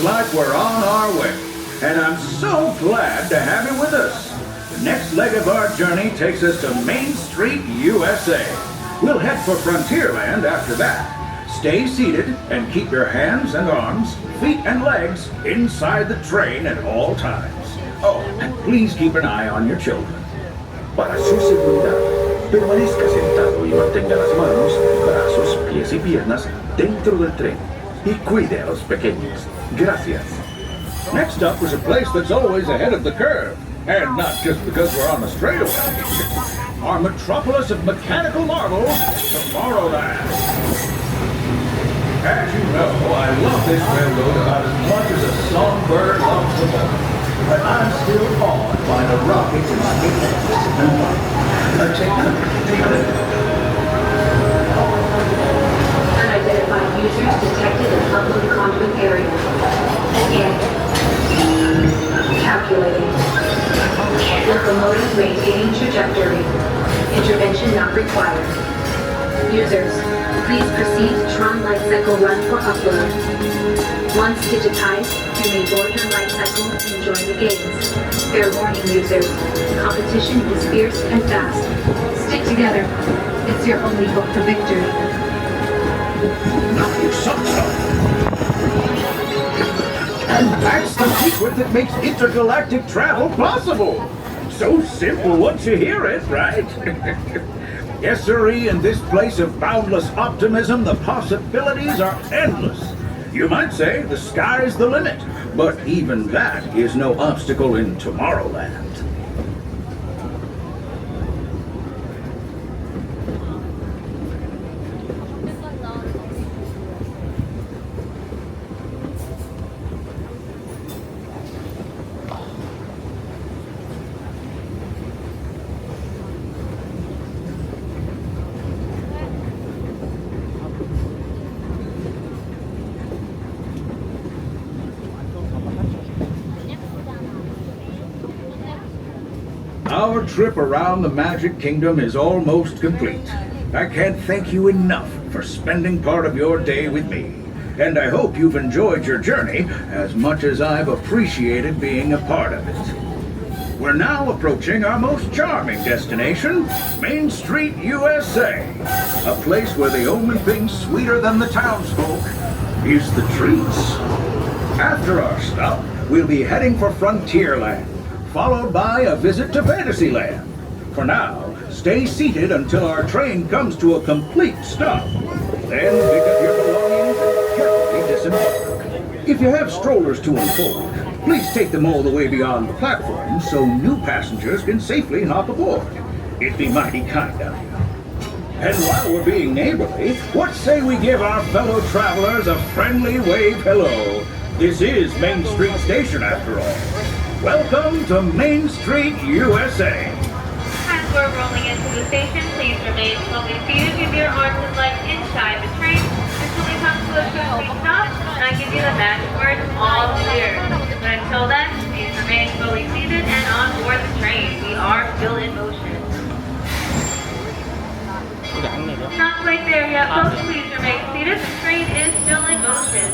like we're on our way, and I'm so glad to have you with us. The next leg of our journey takes us to Main Street, USA. We'll head for Frontierland after that. Stay seated and keep your hands and arms, feet and legs inside the train at all times. Oh, and please keep an eye on your children. Para su seguridad, permanezca sentado y mantenga las manos, brazos, pies y piernas dentro del tren. Y cuide a los pequeños. Gracias. Next up is a place that's always ahead of the curve. And not just because we're on a straightaway. Our metropolis of mechanical marvels, Tomorrowland. As you know, I love this railroad about as much as a songbird loves the moon. But I'm still awed by the rockets and Unidentified users detected in upload conduit area. Again. Calculating. Locomotive maintaining trajectory. Intervention not required. Users, please proceed to Tron Light Cycle run for upload. Once digitized, you may board your light cycle and join the games. Fair warning, users. Competition is fierce and fast. Stick together. It's your only hope for victory. Now you suck. And that's the secret that makes intergalactic travel possible. So simple once you hear it, right? Yes, sirree, in this place of boundless optimism, the possibilities are endless. You might say the sky's the limit, but even that is no obstacle in Tomorrowland. Our trip around the Magic Kingdom is almost complete. I can't thank you enough for spending part of your day with me. And I hope you've enjoyed your journey as much as I've appreciated being a part of it. We're now approaching our most charming destination, Main Street, USA. A place where the only thing sweeter than the townsfolk is the treats. After our stop, we'll be heading for Frontierland, followed by a visit to Fantasyland. For now, stay seated until our train comes to a complete stop. Then pick up your belongings and carefully disembark. If you have strollers to unfold, please take them all the way beyond the platform so new passengers can safely hop aboard. It'd be mighty kind of you. And while we're being neighborly, what say we give our fellow travelers a friendly wave hello? This is Main Street Station after all. Welcome to Main Street, USA. As we're rolling into the station, please remain slowly seated with your arms and legs inside the train until we come to a complete stop, and I give you the magic word, all clear. But until then, please remain fully seated and on board the train. We are still in motion. Not quite there yet, folks. Please remain seated. The train is still in motion.